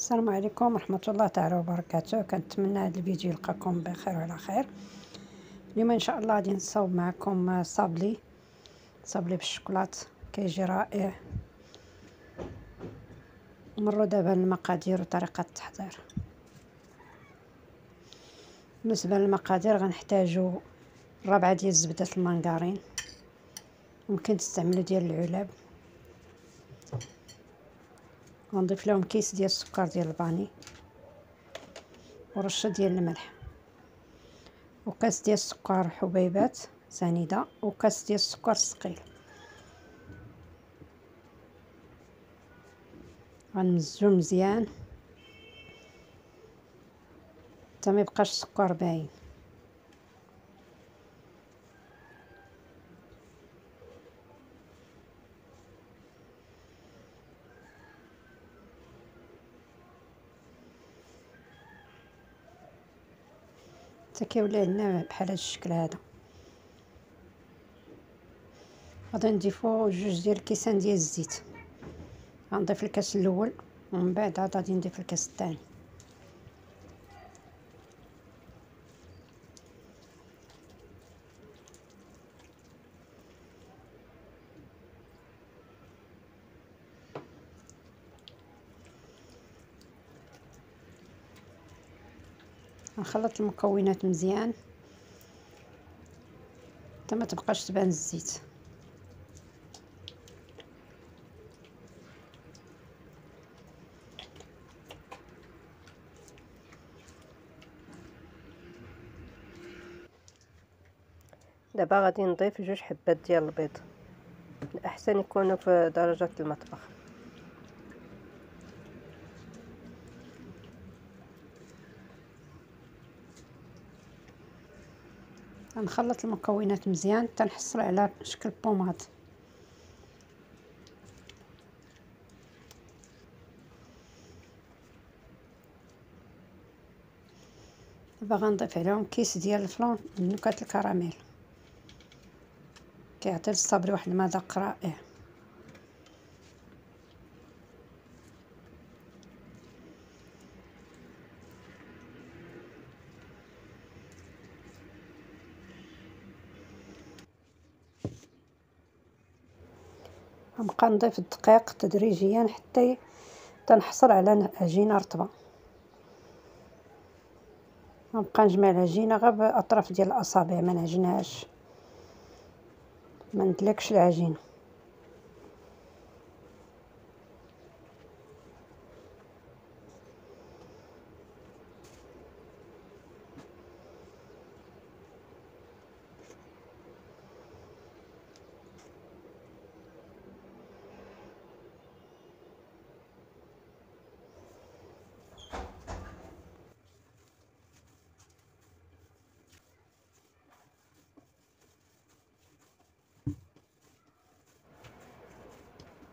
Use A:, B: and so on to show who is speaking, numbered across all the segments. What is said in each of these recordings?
A: السلام عليكم ورحمة الله تعالى وبركاته. كنتمنى هذا الفيديو يلقاكم بخير وعلى خير. اليوم ان شاء الله غادي نصاوب معكم صابلي بالشوكولات، كيجي رائع. نمروا دابا المقادير وطريقة التحضير. بالنسبة للمقادير غنحتاجو ربعة ديال زبدة المانغارين، ممكن تستعملوا ديال العلب. غنضيف لهم كيس ديال السكر ديال الفاني ورشة ديال الملح، وكاس ديال السكر حبيبات سنيدة، وكاس ديال السكر الثقيل. غنمزجو مزيان حتى ما يبقاش السكر باين. حتى كيولي عندنا بحال هذا الشكل هذا. غادي نضيفو جوج ديال الكيسان ديال الزيت. غنضيف الكاس الاول ومن بعد عاد غادي نضيف الكاس الثاني. نخلط المكونات مزيان حتى ما تبقاش تبان الزيت. دابا غادي نضيف جوج حبات ديال البيض، الاحسن يكونوا في درجة المطبخ. غنخلط المكونات مزيان حتى نحصل على شكل بوماد. دابا غنضيف عليهم كيس ديال الفلون من نكهة الكراميل، كيعطي للصابلي واحد المذاق رائع. غنبقى نضيف الدقيق تدريجيا حتى نحصل على عجينه رطبه. غنبقى نجمع العجينه غير باطراف ديال الاصابع، ما نعجنهاش، ما ندلكش العجينه.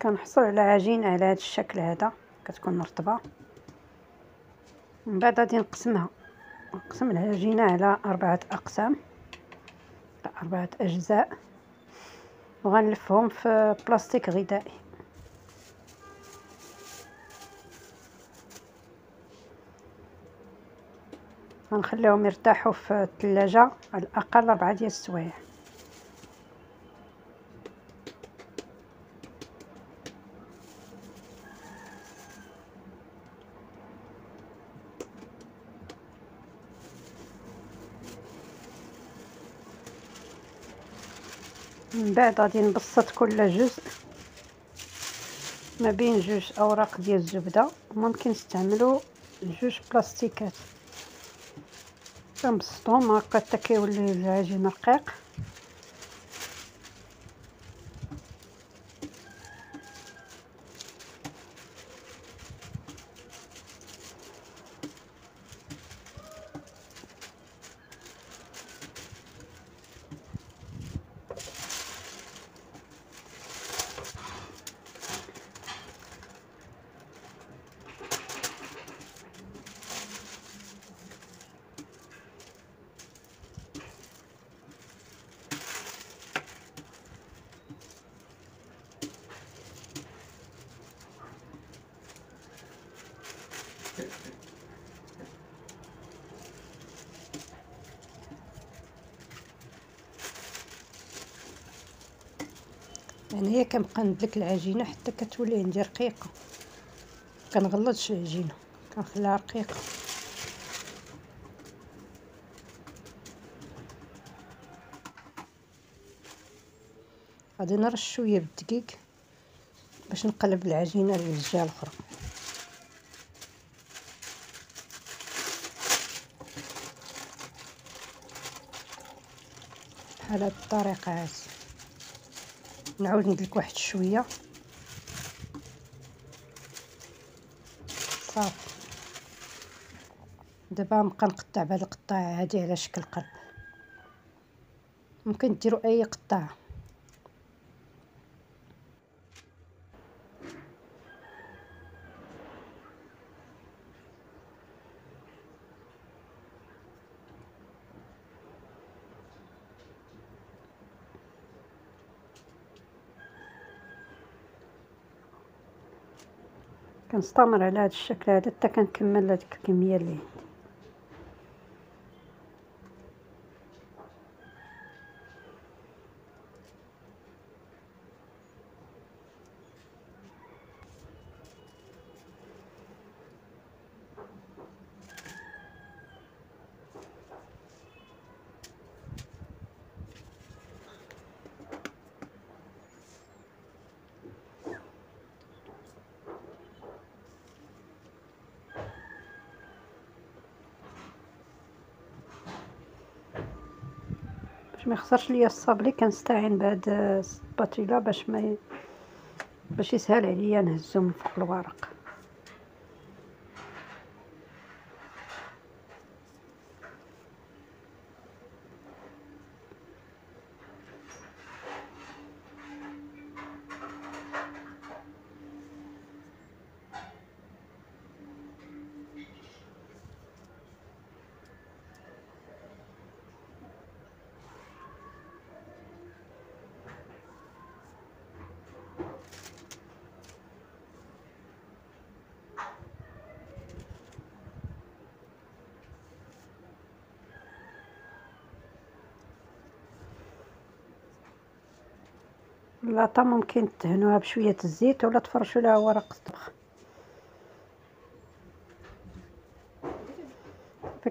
A: كنحصل على عجينه على هذا الشكل هذا، كتكون رطبه. من بعد غادي نقسم العجينه على 4 اقسام، 4 اجزاء، وغنلفهم في بلاستيك غذائي. غنخليهم يرتاحوا في الثلاجه على الاقل 4 ديال السوايع. من بعد غادي نبسط كل جزء ما بين جوج اوراق ديال الزبده، ممكن نستعملوا جوج بلاستيكات. كنبسطهم هكا حتى كيولي العجين رقيق. يعني هي كنبقى ندلك العجينه حتى كتولي عندي رقيقه، كنغلطش العجينه، كنخليها رقيقه. غادي نرش شويه بالدقيق باش نقلب العجينه للجهه الاخرى بحال هاد الطريقه هادي. نعاود ندلك واحد شويه صافي. دابا نبقى نقطع بهاد القطاع هادي على شكل قلب، ممكن ديروا اي قطاع. كنستمر على هذا الشكل هذا حتى كنكمل هذيك الكميه اللي عندي. باش ما يخسرش ليا الصابلي كنستعين بهاد السباتيلا باش يسهل عليا نهزو من فوق الورق. اللاطه ممكن تدهنوها بشويه الزيت ولا تفرشوا لها ورق الطبخ.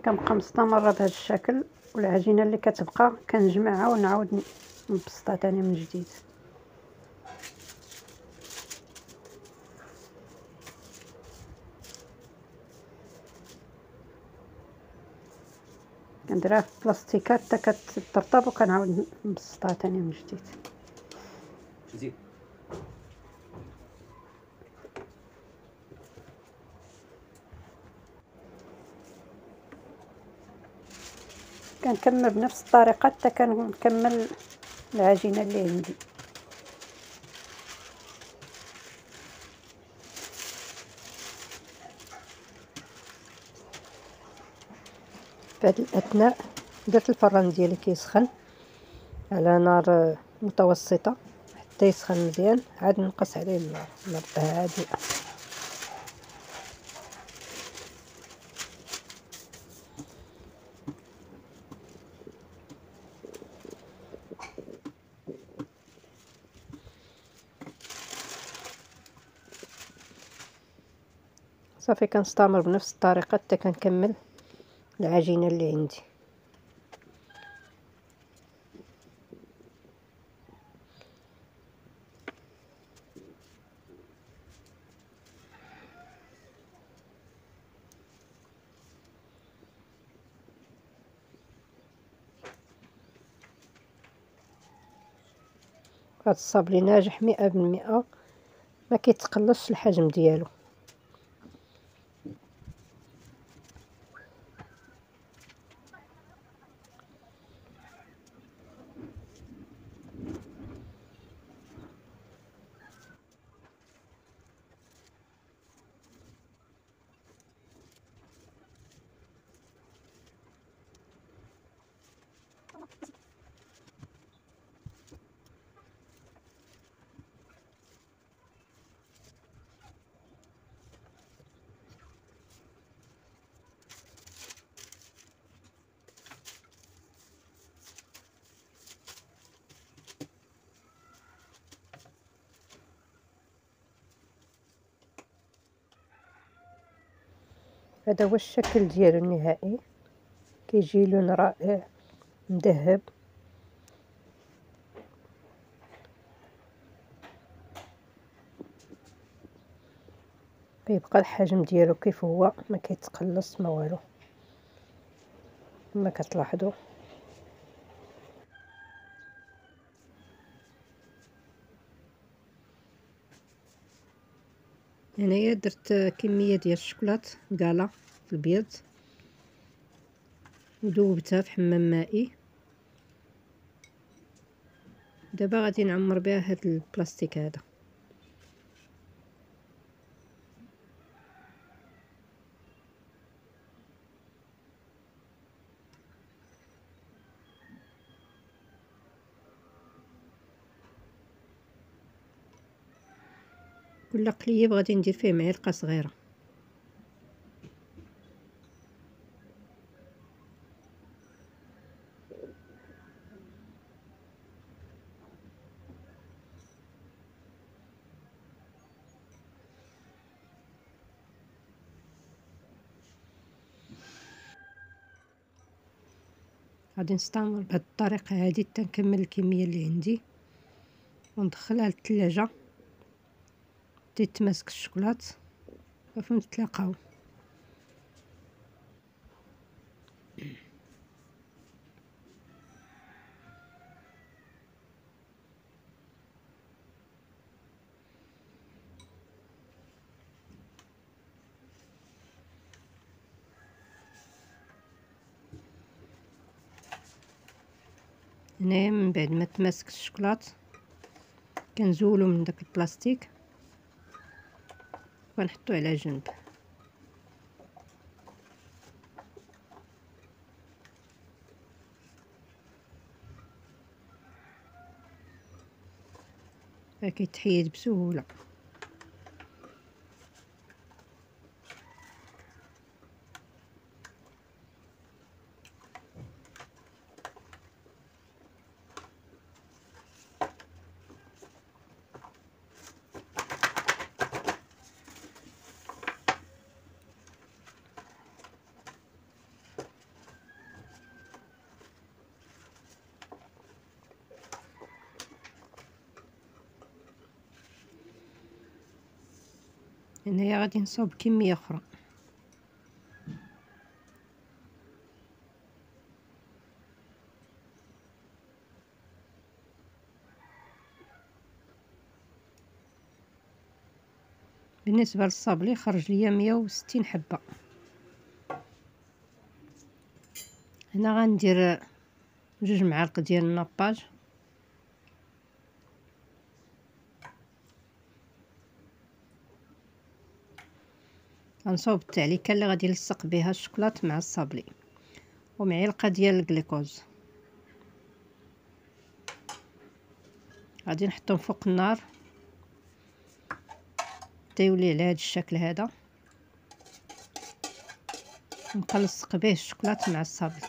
A: كنبقى مستمره بهذا الشكل، والعجينه اللي كتبقى كنجمعها ونعاود نبسطها ثاني من جديد. كنديرها في بلاستيكات حتى كترطب وكنعاود نبسطها ثاني من جديد.
B: زيد
A: كنكمل بنفس الطريقه حتى كنكمل العجينه اللي عندي. في هذا الاثناء درت الفران ديالي كيسخن على نار متوسطه حتى يسخن مزيان، عاد نقص عليه النار هادئه. صافي كنستمر بنفس الطريقه حتى كنكمل العجينه اللي عندي. هاد الصابلي ناجح 100%، ما كيتقلصش الحجم ديالو. هذا هو الشكل ديالو النهائي، كيجي لون رائع مذهب. كيبقى الحجم ديالو كيف هو، ما كيتقلص ما والو كما كتلاحظوا. هنايا درت كميه ديال الشوكولات كالا في البيض وذوبتها في حمام مائي. دابا غادي نعمر بها هاد البلاستيك هذا. كل قليب غادي ندير فيه معلقه صغيره. غادي نستمر بهذه الطريقه هذه حتى نكمل الكميه اللي عندي وندخلها للثلاجه تتماسك الشوكولات وفين نتلاقاو. هنايا من بعد ما تماسك الشوكولات كنزولو من داك البلاستيك ونحطو على جنب. كيتحيد بسهوله. هنايا غادي نصوب كميه اخرى. بالنسبه للصابلي خرج ليا 160 حبه. هنا غندير 2 معالق ديال الناباج، غنصوب التعليكه اللي غادي نلصق بها الشوكولات مع الصابلي، ومعلقه ديال الجليكوز. غادي نحطهم فوق النار حتى يولي على هذا الشكل هذا، نبقى نلصق به الشوكولات مع الصابلي.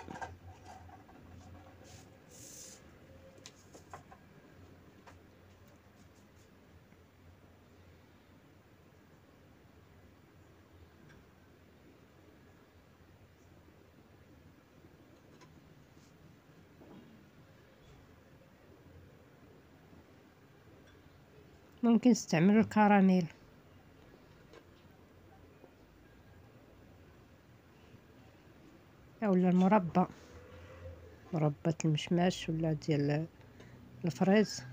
A: ممكن نستعمل الكراميل اولا المربى، مربى المشماش ولا ديال الفريز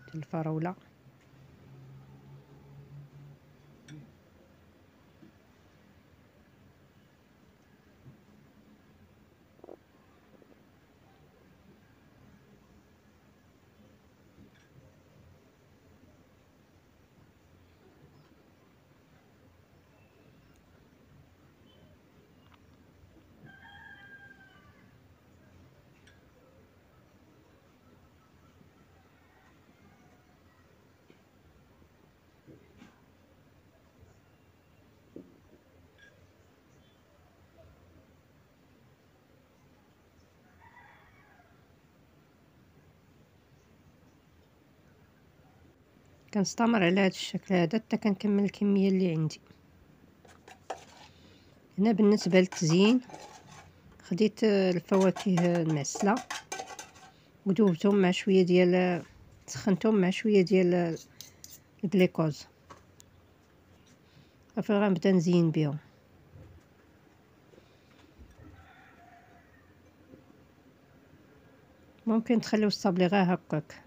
A: ديال الفراوله. كنستمر على هذا الشكل هذا حتى كنكمل الكميه اللي عندي. هنا بالنسبه للتزيين خديت الفواكه المعسله ودوبتهم مع شويه ديال سخنتهم مع شويه ديال الجليكوز. صافي غنبدا نزين بهم. ممكن تخليو الصابلي غير هكاك،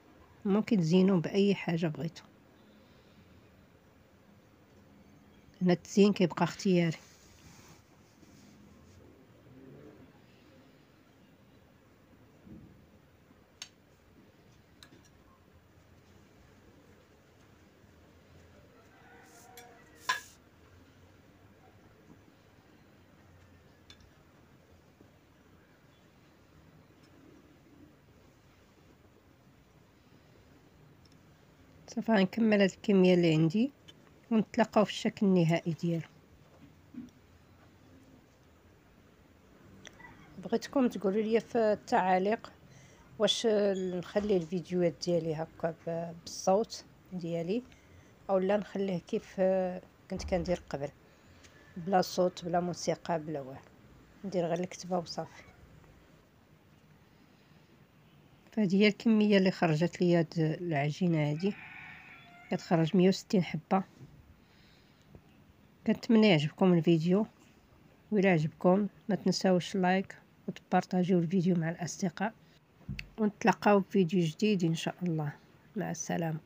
A: ممكن تزينوه باي حاجه بغيتو. هنا التزيين كيبقى اختياري. صافي غنكمل هاد الكميه اللي عندي ونتلاقاو في الشكل النهائي ديالو. بغيتكم تقولوا لي في التعاليق واش نخلي الفيديوهات ديالي هكا بالصوت ديالي اولا نخليه كيف كنت كندير قبل، بلا صوت بلا موسيقى بلا والو، ندير غير الكتابه وصافي. فهذه هي الكميه اللي خرجت لي هاد العجينه هذه، كتخرج 160 حبه. كنتمنى يعجبكم الفيديو، وإلا عجبكم ما تنساوش لايك وتبارطاجيو الفيديو مع الاصدقاء، ونتلاقاو في فيديو جديد ان شاء الله. مع السلامه.